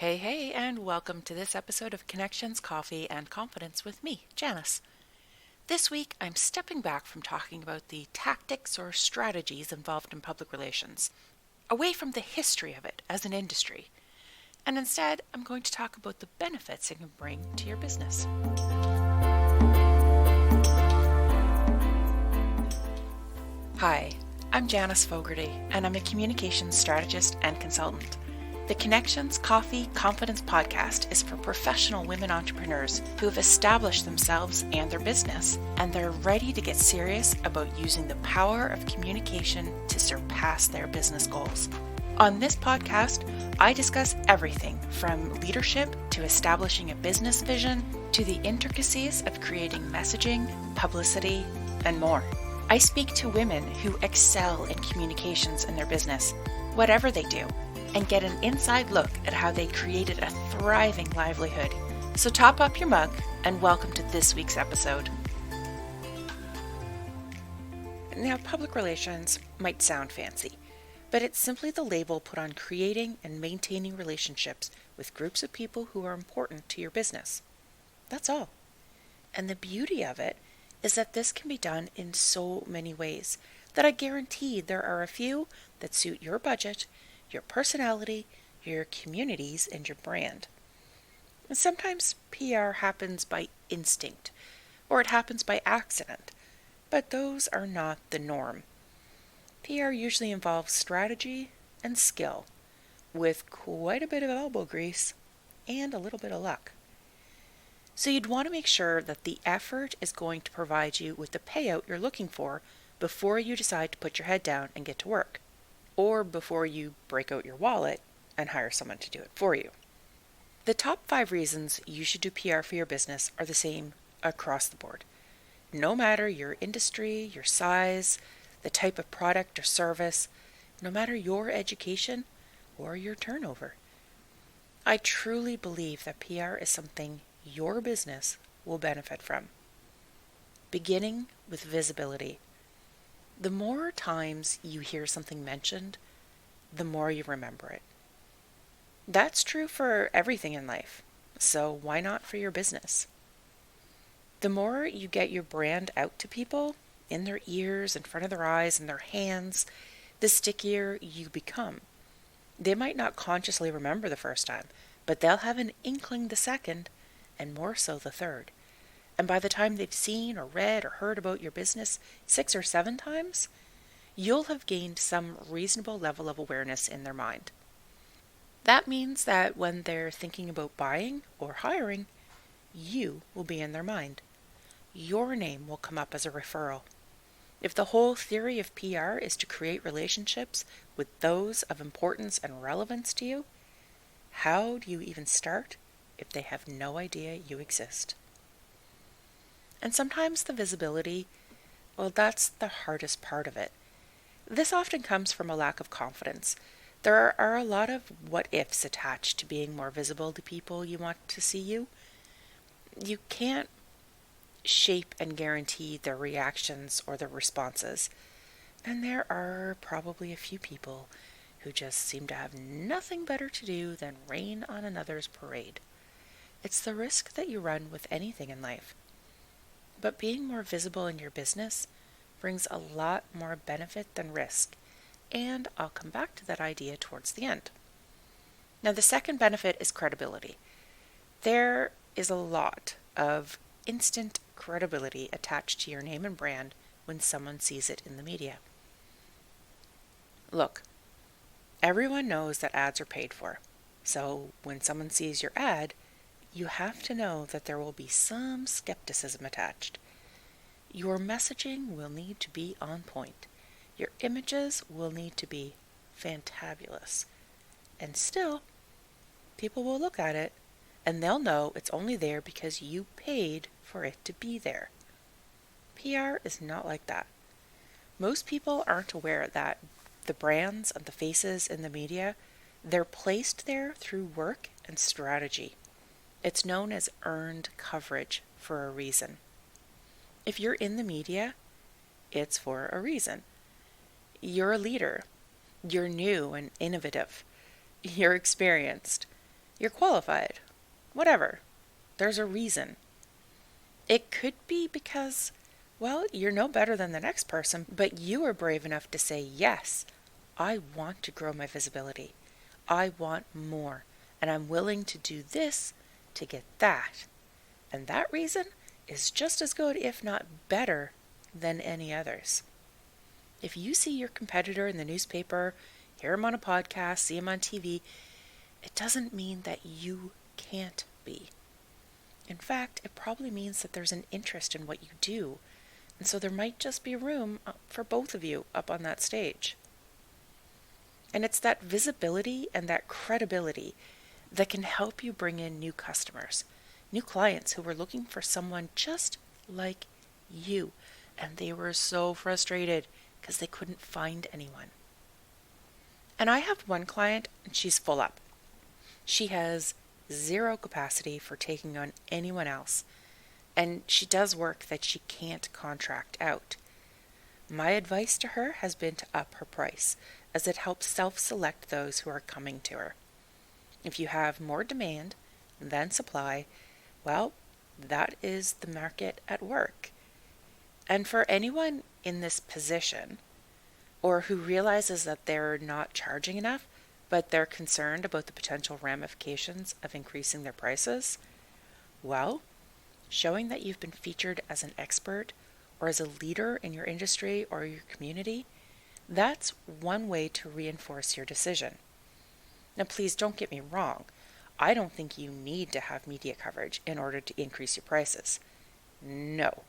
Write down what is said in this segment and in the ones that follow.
Hey, and welcome to this episode of Connections, Coffee, and Confidence with me, Janice. This week, I'm stepping back from talking about the tactics or strategies involved in public relations, away from the history of it as an industry, and instead, I'm going to talk about the benefits it can bring to your business. Hi, I'm Janice Fogarty, and I'm a communications strategist and consultant. The Connections, Coffee, Confidence podcast is for professional women entrepreneurs who have established themselves and their business, and they're ready to get serious about using the power of communication to surpass their business goals. On this podcast, I discuss everything from leadership to establishing a business vision to the intricacies of creating messaging, publicity, and more. I speak to women who excel in communications in their business, whatever they do, and get an inside look at how they created a thriving livelihood. So top up your mug and welcome to this week's episode. Now, public relations might sound fancy, but it's simply the label put on creating and maintaining relationships with groups of people who are important to your business. That's all. And the beauty of it is that this can be done in so many ways that I guarantee there are a few that suit your budget, your personality, your communities, and your brand. And sometimes PR happens by instinct, or it happens by accident, but those are not the norm. PR usually involves strategy and skill, with quite a bit of elbow grease and a little bit of luck. So you'd want to make sure that the effort is going to provide you with the payout you're looking for before you decide to put your head down and get to work, or before you break out your wallet and hire someone to do it for you. The top 5 reasons you should do PR for your business are the same across the board. No matter your industry, your size, the type of product or service, no matter your education or your turnover. I truly believe that PR is something your business will benefit from. Beginning with visibility. The more times you hear something mentioned, the more you remember it. That's true for everything in life, so why not for your business? The more you get your brand out to people, in their ears, in front of their eyes, in their hands, the stickier you become. They might not consciously remember the first time, but they'll have an inkling the second, and more so the third. And by the time they've seen or read or heard about your business 6 or 7 times, you'll have gained some reasonable level of awareness in their mind. That means that when they're thinking about buying or hiring, you will be in their mind. Your name will come up as a referral. If the whole theory of PR is to create relationships with those of importance and relevance to you, how do you even start if they have no idea you exist? And sometimes the visibility, well, that's the hardest part of it. This often comes from a lack of confidence. There are a lot of what-ifs attached to being more visible to people you want to see you. You can't shape and guarantee their reactions or their responses. And there are probably a few people who just seem to have nothing better to do than rain on another's parade. It's the risk that you run with anything in life. But being more visible in your business brings a lot more benefit than risk, and I'll come back to that idea towards the end. Now, the second benefit is credibility. There is a lot of instant credibility attached to your name and brand when someone sees it in the media. Look, everyone knows that ads are paid for, so when someone sees your ad, you have to know that there will be some skepticism attached. Your messaging will need to be on point. Your images will need to be fantabulous. And still, people will look at it and they'll know it's only there because you paid for it to be there. PR is not like that. Most people aren't aware that the brands and the faces in the media, they're placed there through work and strategy. It's known as earned coverage for a reason. If you're in the media, it's for a reason. You're a leader. You're new and innovative. You're experienced. you're qualified, whatever. There's a reason. It could be because, well, you're no better than the next person, but you are brave enough to say, yes, I want to grow my visibility. I want more, and I'm willing to do this to get that. And that reason is just as good, if not better, than any others. If you see your competitor in the newspaper, hear him on a podcast, see him on TV, it doesn't mean that you can't be. In fact, it probably means that there's an interest in what you do, and so there might just be room for both of you up on that stage. And it's that visibility and that credibility that can help you bring in new customers, new clients who were looking for someone just like you, and they were so frustrated because they couldn't find anyone. And I have one client, and she's full up. She has zero capacity for taking on anyone else, and she does work that she can't contract out. My advice to her has been to up her price, as it helps self-select those who are coming to her. If you have more demand than supply, well, that is the market at work. And for anyone in this position, or who realizes that they're not charging enough, but they're concerned about the potential ramifications of increasing their prices, well, showing that you've been featured as an expert or as a leader in your industry or your community, that's one way to reinforce your decision. Now, please don't get me wrong. I don't think you need to have media coverage in order to increase your prices. No.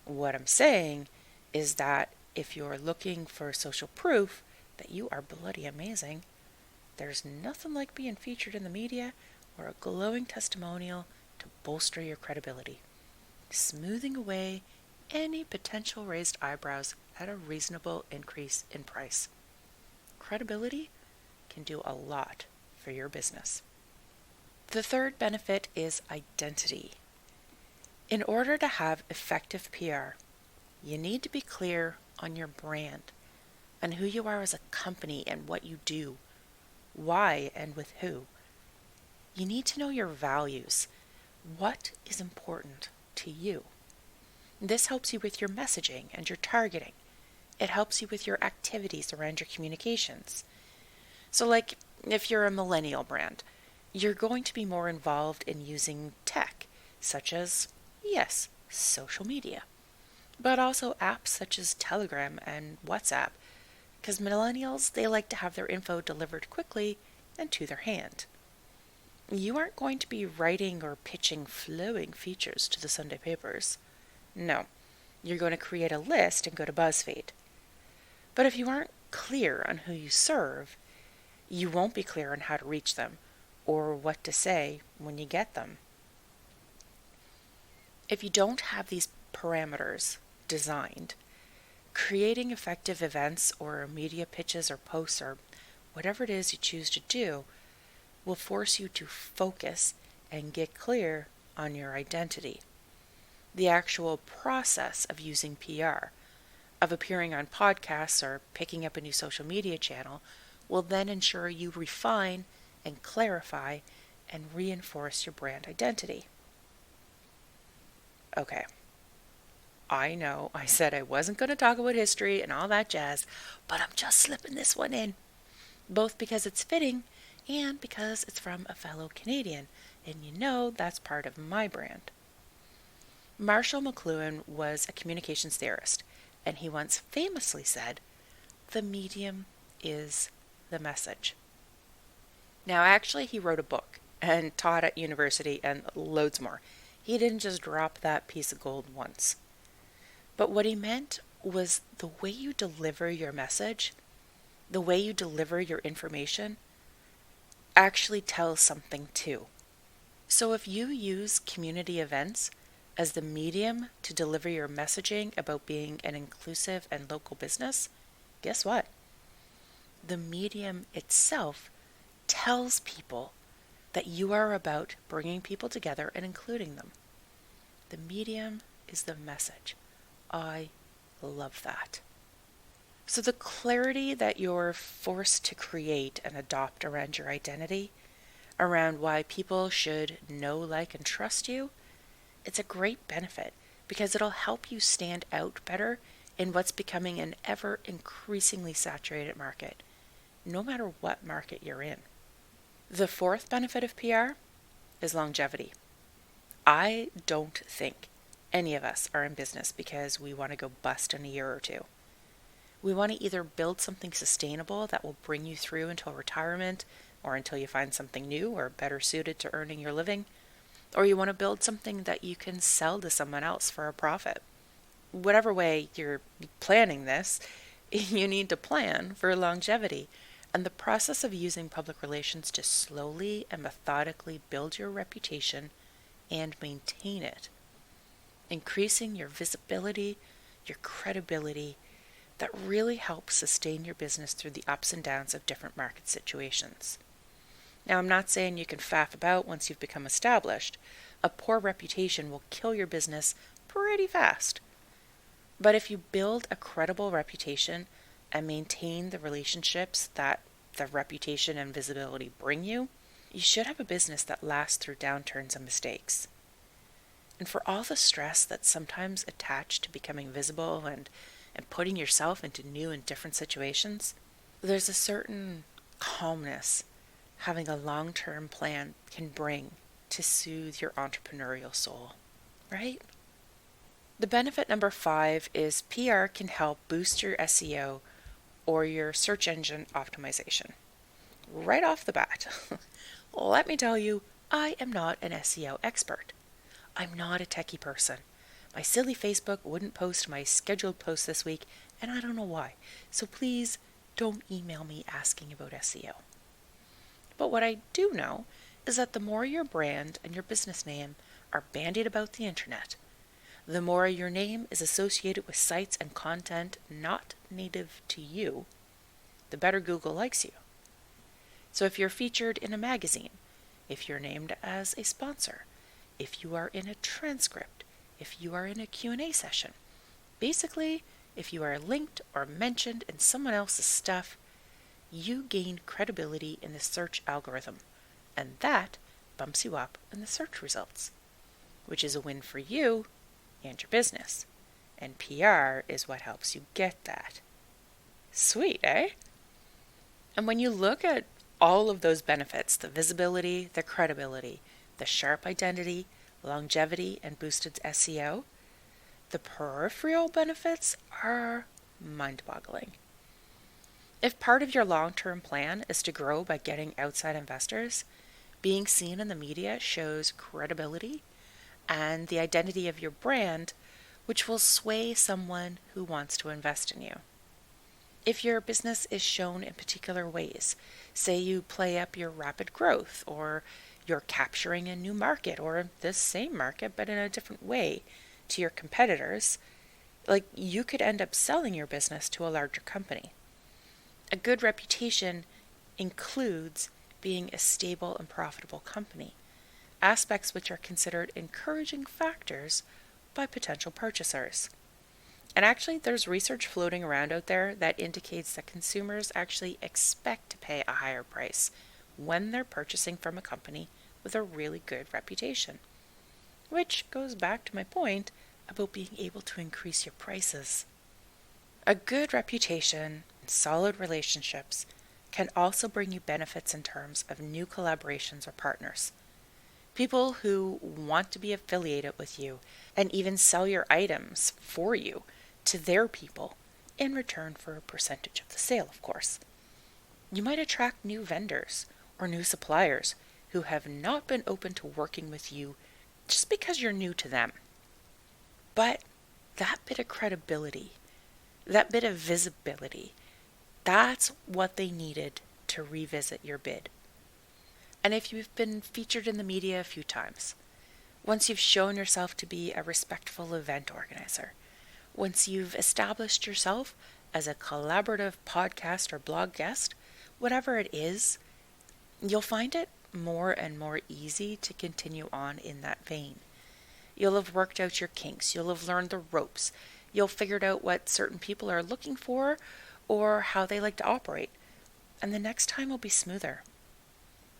What I'm saying is that if you're looking for social proof that you are bloody amazing, there's nothing like being featured in the media or a glowing testimonial to bolster your credibility, smoothing away any potential raised eyebrows at a reasonable increase in price. Credibility can do a lot for your business. The third benefit is identity. In order to have effective PR, you need to be clear on your brand, on who you are as a company and what you do, why and with who. You need to know your values. What is important to you? This helps you with your messaging and your targeting. It helps you with your activities around your communications. So like if you're a millennial brand, you're going to be more involved in using tech, such as, yes, social media, but also apps such as Telegram and WhatsApp, because millennials, they like to have their info delivered quickly and to their hand. You aren't going to be writing or pitching flowing features to the Sunday papers. No, you're going to create a list and go to BuzzFeed. But if you aren't clear on who you serve, you won't be clear on how to reach them or what to say when you get them. If you don't have these parameters designed, creating effective events or media pitches or posts or whatever it is you choose to do will force you to focus and get clear on your identity. The actual process of using PR, of appearing on podcasts or picking up a new social media channel, will then ensure you refine and clarify and reinforce your brand identity. Okay, I know I said I wasn't going to talk about history and all that jazz, but I'm just slipping this one in, both because it's fitting and because it's from a fellow Canadian, and you know that's part of my brand. Marshall McLuhan was a communications theorist, and he once famously said, "The medium is the message." Now, actually, he wrote a book and taught at university and loads more. He didn't just drop that piece of gold once. But what he meant was the way you deliver your message, the way you deliver your information, actually tells something too. So if you use community events as the medium to deliver your messaging about being an inclusive and local business, guess what? The medium itself tells people that you are about bringing people together and including them. The medium is the message. I love that. So the clarity that you're forced to create and adopt around your identity around why people should know, like, and trust you, it's a great benefit because it'll help you stand out better in what's becoming an ever increasingly saturated market, no matter what market you're in. The fourth benefit of PR is longevity. I don't think any of us are in business because we want to go bust in a year or two. We want to either build something sustainable that will bring you through until retirement or until you find something new or better suited to earning your living, or you want to build something that you can sell to someone else for a profit. Whatever way you're planning this, you need to plan for longevity. And the process of using public relations to slowly and methodically build your reputation and maintain it, increasing your visibility, your credibility, that really helps sustain your business through the ups and downs of different market situations. Now, I'm not saying you can faff about once you've become established. A poor reputation will kill your business pretty fast. But if you build a credible reputation and maintain the relationships that the reputation and visibility bring you, you should have a business that lasts through downturns and mistakes. And for all the stress that's sometimes attached to becoming visible and putting yourself into new and different situations, there's a certain calmness having a long-term plan can bring to soothe your entrepreneurial soul, right? The benefit number 5 is PR can help boost your SEO or your search engine optimization. Right off the bat, let me tell you, I am not an SEO expert. I'm not a techie person. My silly Facebook wouldn't post my scheduled post this week, and I don't know why. So please don't email me asking about SEO. But what I do know is that the more your brand and your business name are bandied about the internet, the more your name is associated with sites and content not native to you, the better Google likes you. So if you're featured in a magazine, if you're named as a sponsor, if you are in a transcript, if you are in a Q&A session, basically, if you are linked or mentioned in someone else's stuff, you gain credibility in the search algorithm, and that bumps you up in the search results, which is a win for you and your business. And PR is what helps you get that. Sweet, eh? And when you look at all of those benefits, the visibility, the credibility, the sharp identity, longevity, and boosted SEO, the peripheral benefits are mind-boggling. If part of your long-term plan is to grow by getting outside investors, being seen in the media shows credibility and the identity of your brand, which will sway someone who wants to invest in you. If your business is shown in particular ways, say you play up your rapid growth, or you're capturing a new market, or this same market but in a different way to your competitors, like you could end up selling your business to a larger company. A good reputation includes being a stable and profitable company, aspects which are considered encouraging factors by potential purchasers. And actually, there's research floating around out there that indicates that consumers actually expect to pay a higher price when they're purchasing from a company with a really good reputation. Which goes back to my point about being able to increase your prices. A good reputation and solid relationships can also bring you benefits in terms of new collaborations or partners. People who want to be affiliated with you and even sell your items for you to their people in return for a percentage of the sale, of course. You might attract new vendors or new suppliers who have not been open to working with you just because you're new to them. But that bit of credibility, that bit of visibility, that's what they needed to revisit your bid. And if you've been featured in the media a few times, once you've shown yourself to be a respectful event organizer, once you've established yourself as a collaborative podcast or blog guest, whatever it is, you'll find it more and more easy to continue on in that vein. You'll have worked out your kinks, you'll have learned the ropes, you'll figured out what certain people are looking for or how they like to operate, and the next time will be smoother.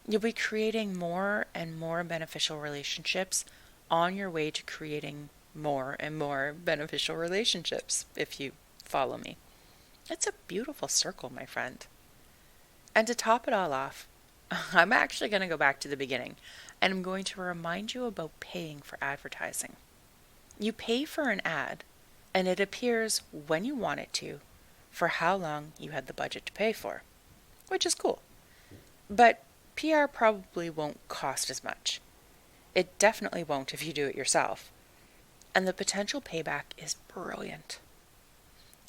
You'll be creating more and more beneficial relationships on your way to creating more and more beneficial relationships, if you follow me. It's a beautiful circle, my friend. And to top it all off, I'm actually going to go back to the beginning, and I'm going to remind you about paying for advertising. You pay for an ad, and it appears when you want it to, for how long you had the budget to pay for, which is cool. But PR probably won't cost as much. It definitely won't if you do it yourself. And the potential payback is brilliant.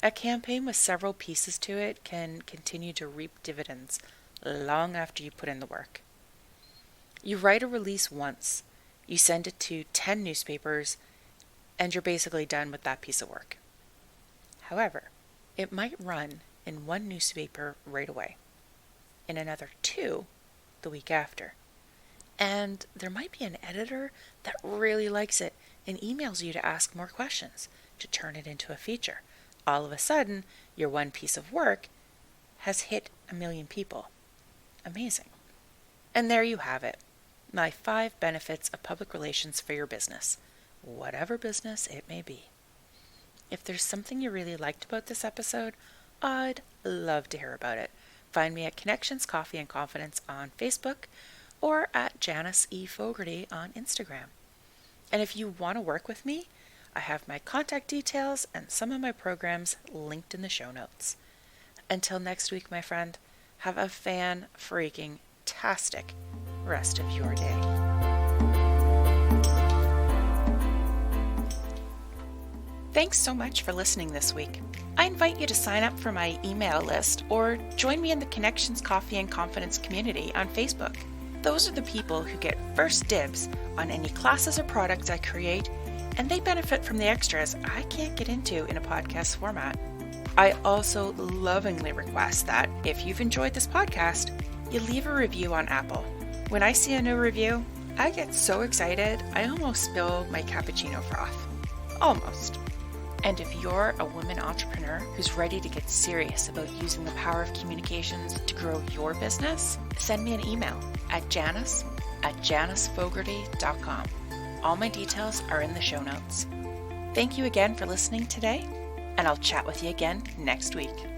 A campaign with several pieces to it can continue to reap dividends long after you put in the work. You write a release once, you send it to 10 newspapers, and you're basically done with that piece of work. However, it might run in one newspaper right away, in another 2 the week after. And there might be an editor that really likes it and emails you to ask more questions, to turn it into a feature. All of a sudden, your one piece of work has hit 1 million people. Amazing. And there you have it. My 5 benefits of public relations for your business, whatever business it may be. If there's something you really liked about this episode, I'd love to hear about it. Find me at Connections Coffee and Confidence on Facebook or at Janice E. Fogarty on Instagram. And if you want to work with me, I have my contact details and some of my programs linked in the show notes. Until next week, my friend, have a fan-freaking-tastic rest of your day. Thanks so much for listening this week. I invite you to sign up for my email list or join me in the Connections Coffee and Confidence community on Facebook. Those are the people who get first dibs on any classes or products I create, and they benefit from the extras I can't get into in a podcast format. I also lovingly request that if you've enjoyed this podcast, you leave a review on Apple. When I see a new review, I get so excited I almost spill my cappuccino froth. Almost. And if you're a woman entrepreneur who's ready to get serious about using the power of communications to grow your business, send me an email at janice@janicefogarty.com. All my details are in the show notes. Thank you again for listening today, and I'll chat with you again next week.